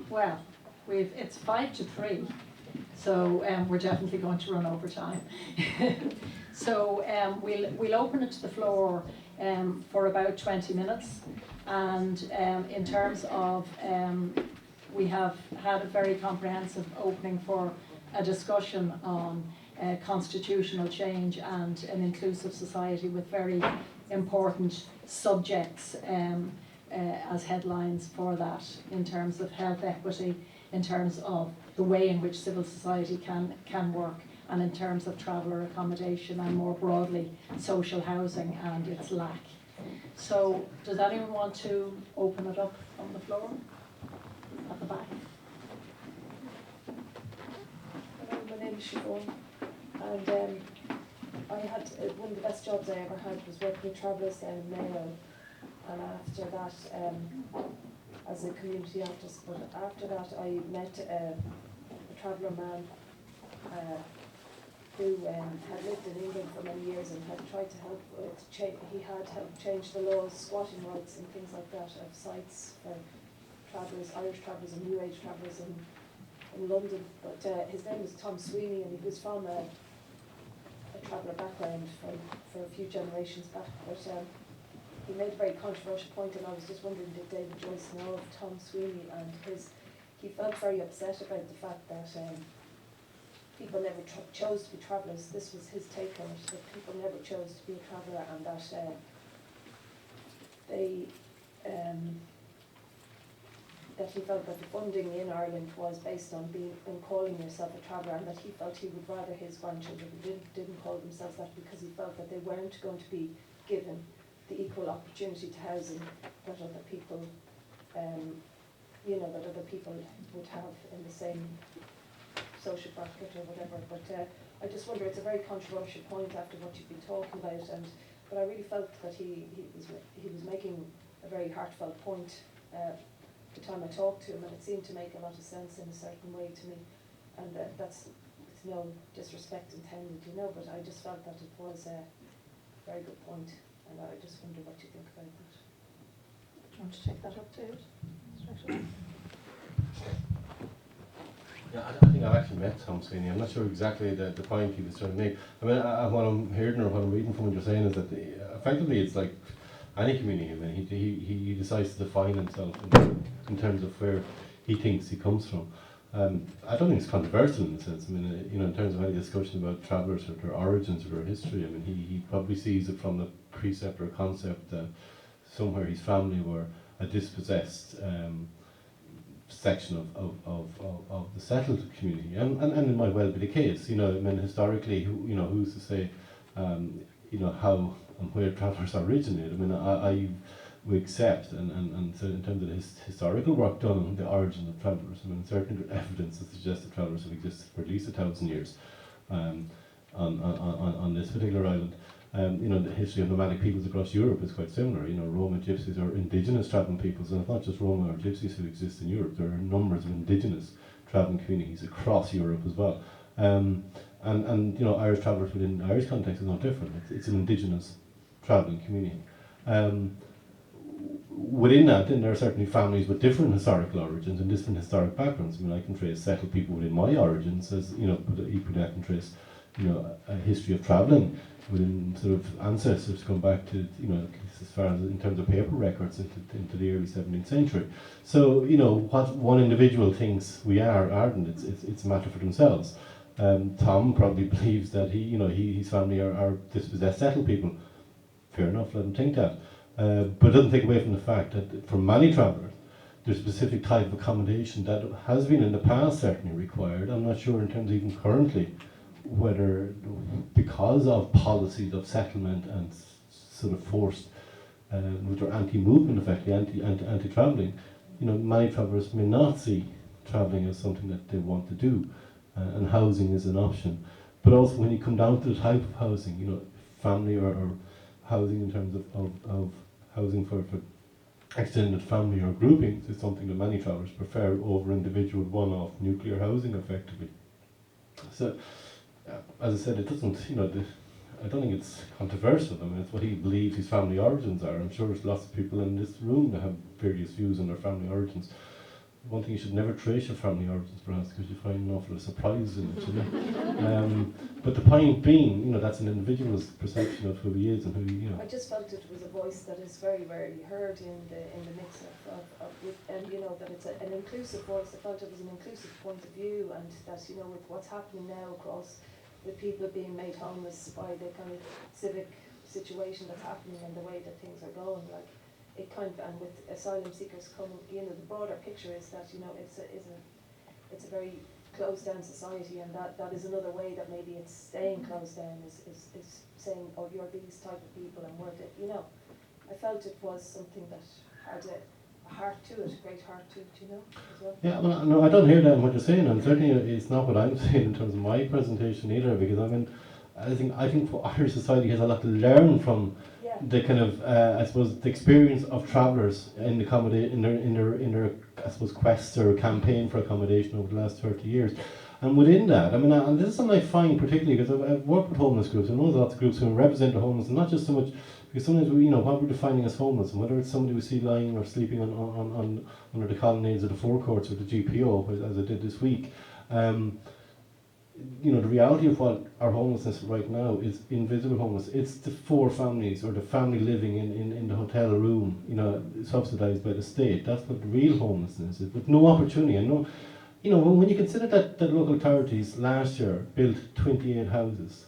Well, it's 5 to 3, so we're definitely going to run over time. So we'll open it to the floor for about 20 minutes, and in terms of we have had a very comprehensive opening for a discussion on constitutional change and an inclusive society, with very important subjects as headlines for that, in terms of health equity, in terms of the way in which civil society can work, and in terms of traveller accommodation, and more broadly social housing and its lack. So does anyone want to open it up on the floor? At the back. Hello, my name is Siobhan, and I had one of the best jobs I ever had was working with travellers down in Mayo, and after that as a community activist. But after that I met a traveller man who had lived in England for many years and had tried to help he had helped change the laws, squatting rights and things like that, of sites for travellers, Irish travellers and New Age travellers in London. But his name was Tom Sweeney, and he was from a traveller background for a few generations back. But he made a very controversial point, and I was just wondering, did David Joyce know of Tom Sweeney? And he felt very upset about the fact that people never chose to be travellers. This was his take on it, that people never chose to be a traveller, and that that he felt that the funding in Ireland was based on calling yourself a traveller, and that he felt he would rather his grandchildren didn't call themselves that, because he felt that they weren't going to be given the equal opportunity to housing that other people, that other people would have in the same social bracket or whatever. But I just wonder, it's a very controversial point after what you've been talking about, but I really felt that he was making a very heartfelt point the time I talked to him, and it seemed to make a lot of sense in a certain way to me. And it's no disrespect intended, but I just felt that it was a very good point, and I just wonder what you think about that. Do you want to take that up, David? Yeah, I think I've actually met Tom Sweeney. I'm not sure exactly the point he was trying to make. I mean, what I'm hearing or what I'm reading from what you're saying is that effectively it's like any community. I mean, he decides to define himself in terms of where he thinks he comes from. I don't think it's controversial in a sense. I mean, in terms of any discussion about travellers or their origins or their history, I mean, he probably sees it from the precept or concept that somewhere his family were a dispossessed section of the settled community, and it might well be the case. I mean, historically, who's to say, how and where travellers originate? I mean, we accept, and so in terms of the historical work done on the origin of travellers, I mean, certainly there's evidence that suggests that travellers have existed for at least 1,000 years on this particular island. The history of nomadic peoples across Europe is quite similar. Roma gypsies are indigenous travelling peoples, and it's not just Roma or gypsies who exist in Europe. There are numbers of indigenous travelling communities across Europe as well. And Irish travellers within the Irish context is not different. It's an indigenous travelling community. Within that, then there are certainly families with different historical origins and different historic backgrounds. I mean, I can trace settled people within my origins, but equally I can trace, a history of travelling within sort of ancestors going back to, as far as in terms of paper records into the early 17th century. So, what one individual thinks we aren't, it's a matter for themselves. Tom probably believes that his family are dispossessed settled people. Fair enough, let him think that. But it doesn't take away from the fact that for many travellers, there's a specific type of accommodation that has been in the past certainly required. I'm not sure in terms of even currently, whether because of policies of settlement and sort of forced, which are anti-movement effectively, anti-travelling, many travellers may not see travelling as something that they want to do, and housing is an option. But also when you come down to the type of housing, family or housing in terms of housing for extended family or groupings is something that many travellers prefer over individual one-off nuclear housing effectively. So, as I said, it doesn't, I don't think it's controversial. I mean, it's what he believes his family origins are. I'm sure there's lots of people in this room that have various views on their family origins. one thing you should never trace your family origins, perhaps, because you find an awful lot of surprises in it, you know. But the point being, you know, that's an individual's perception of who he is and who he, you know. I just felt it was a voice that is very rarely heard in the mix and you know that it's an inclusive voice. I felt it was an inclusive point of view, and that, you know, with what's happening now across, with people being made homeless by the kind of civic situation that's happening and the way that things are going, like it kind of, and with asylum seekers coming, you know, the broader picture is that, you know, it's a very closed down society, and that is another way that maybe it's staying closed down is saying, oh, you're these type of people and we're the, you know. I felt it was something that had a heart to it, a great heart to it, you know, as well. Yeah, well, no, I don't hear that in what you're saying, and certainly it's not what I'm saying in terms of my presentation either, because I mean, I think Irish society has a lot to learn from the kind of, I suppose, the experience of travellers in their I suppose, quest or campaign for accommodation over the last 30 years. And within that, I mean, and this is something I find particularly, because I've worked with homeless groups, I know lots of groups who represent the homeless, and not just so much, because sometimes we, you know, what we're defining as homeless, and whether it's somebody we see lying or sleeping on under the colonnades or the forecourts or the GPO, as I did this week, you know, the reality of what our homelessness right now is invisible homeless. It's the four families or the family living in the hotel room, you know, subsidised by the state. That's what the real homelessness is, with no opportunity. And no, you know, when you consider that local authorities last year built 28 houses,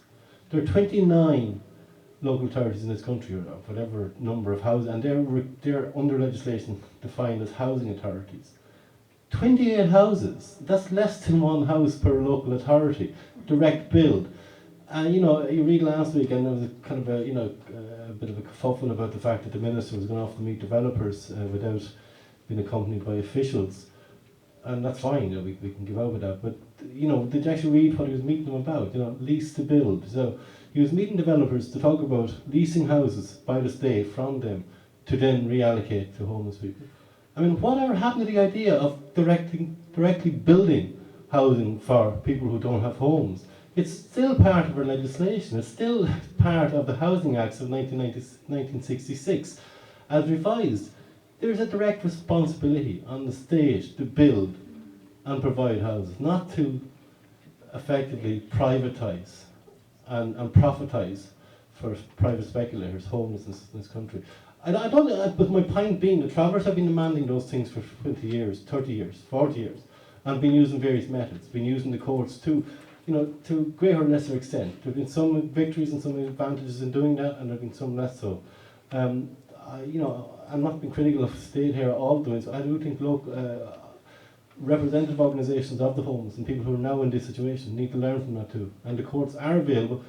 there are 29 local authorities in this country, or whatever number of houses, and they're under legislation defined as housing authorities. 28 houses, that's less than one house per local authority, direct build. And you know, you read last week, and there was a kind of a, you know, a bit of a kerfuffle about the fact that the minister was going off to meet developers without being accompanied by officials. And that's fine, you know, we can give over that. But, you know, did you actually read what he was meeting them about? You know, lease to build. So he was meeting developers to talk about leasing houses by the state from them to then reallocate to homeless people. I mean, whatever happened to the idea of directly building housing for people who don't have homes? It's still part of our legislation. It's still part of the Housing Acts of 1966. As revised, there's a direct responsibility on the state to build and provide houses, not to effectively privatise and profitise for private speculators, homelessness in this country. But my point being, the travellers have been demanding those things for 20 years, 30 years, 40 years, and been using various methods, been using the courts to, you know, to greater or lesser extent. There have been some victories and some advantages in doing that, and there have been some less so. You know, I'm not being critical of the state here all doing so. I do think local representative organisations of the homeless and people who are now in this situation need to learn from that too. And the courts are available.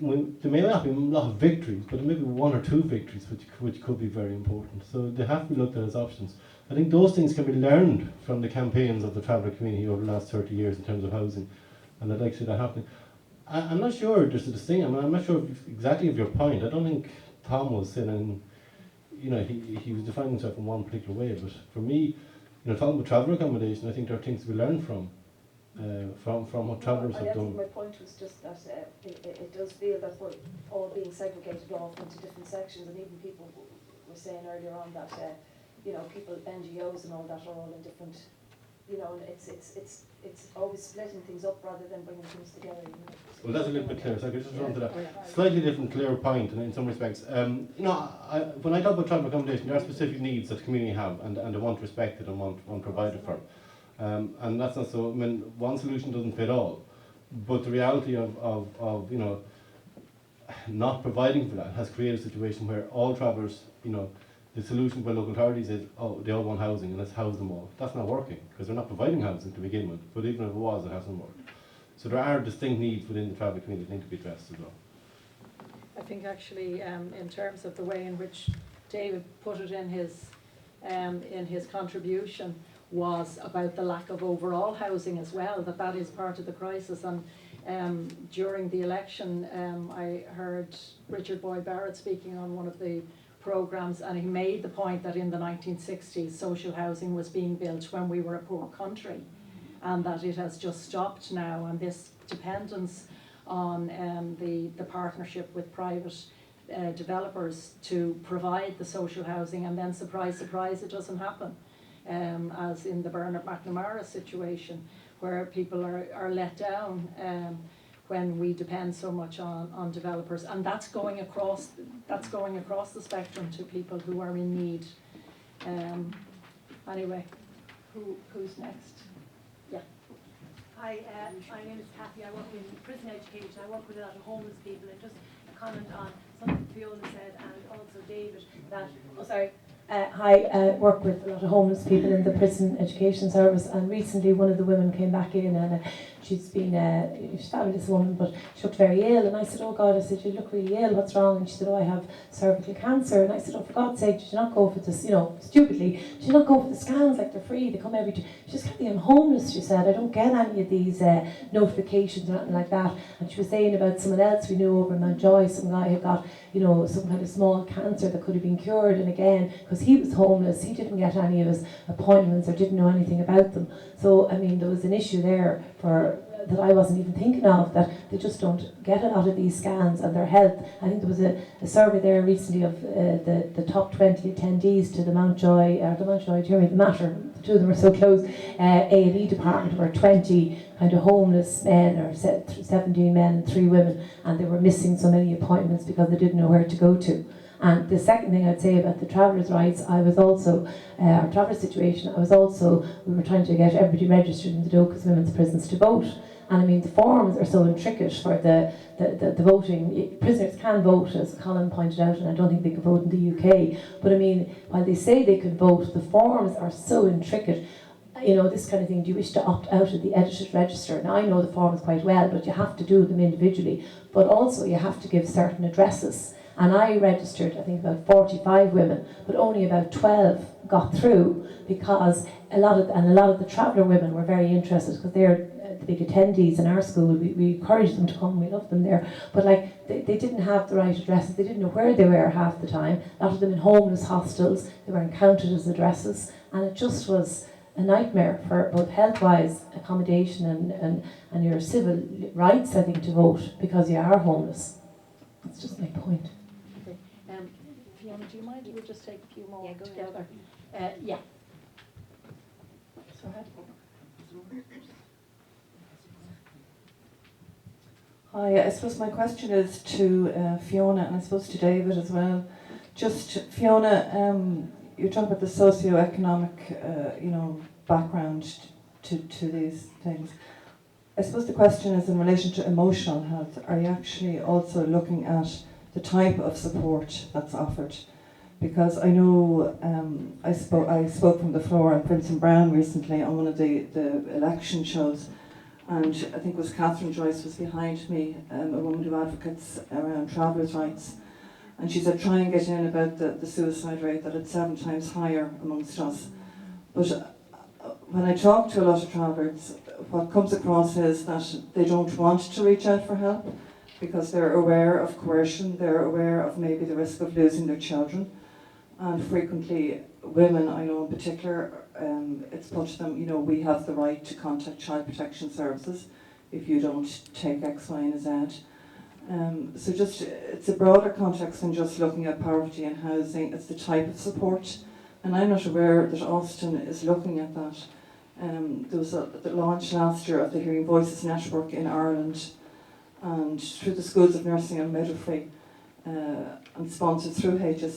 There may not be a lot of victories, but there may be one or two victories which could be very important. So they have to be looked at as options. I think those things can be learned from the campaigns of the traveller community over the last 30 years in terms of housing, and I'd like to see that happening. I'm not sure there's a distinction. I mean, I'm not sure exactly of your point. I don't think Tom was saying, you know, he was defining himself in one particular way. But for me, you know, talking about traveller accommodation, I think there are things to be learned from what travellers have done. I think my point was just that it does feel that we're all being segregated off into different sections, and even people were saying earlier on that you know, people, NGOs and all that are all in different, you know, and it's always splitting things up rather than bringing things together. You know? Well, that's a little bit clearer, so I could just run to that. Slightly different, clearer point in some respects. You know, when I talk about travel accommodation, there are specific needs that the community have, and they want respected and want provided for. And that's not so. I mean, one solution doesn't fit all, but the reality of you know, not providing for that has created a situation where all travellers, you know, the solution by local authorities is, oh, they all want housing and let's house them all. That's not working, because they're not providing housing to begin with, but even if it was, it hasn't worked. So there are distinct needs within the travel community that need to be addressed as well. I think actually, in terms of the way in which David put it in his contribution, was about the lack of overall housing as well, that is part of the crisis. And during the election, I heard Richard Boyd Barrett speaking on one of the programmes, and he made the point that in the 1960s social housing was being built when we were a poor country, and that it has just stopped now, and this dependence on the partnership with private developers to provide the social housing, and then surprise, surprise, it doesn't happen. as in the Bernard McNamara situation, where people are let down when we depend so much on developers, and that's going across the spectrum to people who are in need. Anyway, who's next? Yeah. Hi, my name is Kathy. I work in prison education. I work with a lot of homeless people, and just a comment on something Fiona said and also David that, work with a lot of homeless people in the prison education service, and recently one of the women came back in, and she's been she's a fabulous woman, but she looked very ill, and I said, oh God, I said, you look really ill, what's wrong? And she said, oh, I have cervical cancer. And I said, oh, for God's sake, did you not go for this, stupidly, did you not go for the scans? Like, they're free, they come every 2. She says, Kathy, I'm homeless, she said, I don't get any of these notifications or anything like that. And she was saying about someone else we knew over in Mountjoy, some guy had got, some kind of small cancer that could have been cured, and again, because he was homeless, he didn't get any of his appointments or didn't know anything about them. So, I mean, there was an issue there that I wasn't even thinking of, that they just don't get a lot of these scans, and their health. I think there was a survey there recently of the top 20 attendees to the Mountjoy, the Matter, the two of them are so close, A&E department, were 20 kind of homeless men, or 17 men and 3 women, and they were missing so many appointments because they didn't know where to go to. And the second thing I'd say about the travellers' rights, I was also, our travellers' situation, we were trying to get everybody registered in the Docus Women's Prisons to vote. And I mean, the forms are so intricate for the voting. Prisoners can vote, as Colin pointed out, and I don't think they can vote in the UK. But I mean, while they say they can vote, the forms are so intricate. This kind of thing, do you wish to opt out of the edited register? Now, I know the forms quite well, but you have to do them individually. But also, you have to give certain addresses. And I registered, I think, about 45 women, but only about 12 got through, because a lot of the traveller women were very interested, because they're the big attendees in our school. We encouraged them to come, we love them there, but like they didn't have the right addresses, they didn't know where they were half the time. A lot of them in homeless hostels, they weren't counted as addresses, and it just was a nightmare for both health-wise, accommodation, and your civil rights, I think, to vote, because you are homeless. That's just my point. Fiona, do you mind? We'll just take a few more together. Yeah. So ahead. Hi, I suppose my question is to Fiona, and I suppose to David as well. Just Fiona, you talk about the socio-economic, background to these things. I suppose the question is in relation to emotional health. Are you actually also looking at the type of support that's offered? Because I know I spoke from the floor at Prince and Brown recently on one of the election shows, and I think it was Catherine Joyce was behind me, a woman who advocates around travellers' rights, and she said try and get in about the suicide rate, that it's 7 times higher amongst us. But when I talk to a lot of travellers, what comes across is that they don't want to reach out for help, because they're aware of coercion, they're aware of maybe the risk of losing their children. And frequently, women, I know in particular, it's put to them, we have the right to contact Child Protection Services if you don't take X, Y, and Z. So just, it's a broader context than just looking at poverty and housing, it's the type of support. And I'm not aware that Austin is looking at that. There was the launch last year of the Hearing Voices Network in Ireland, and through the Schools of Nursing and Midwifery, and sponsored through HSE.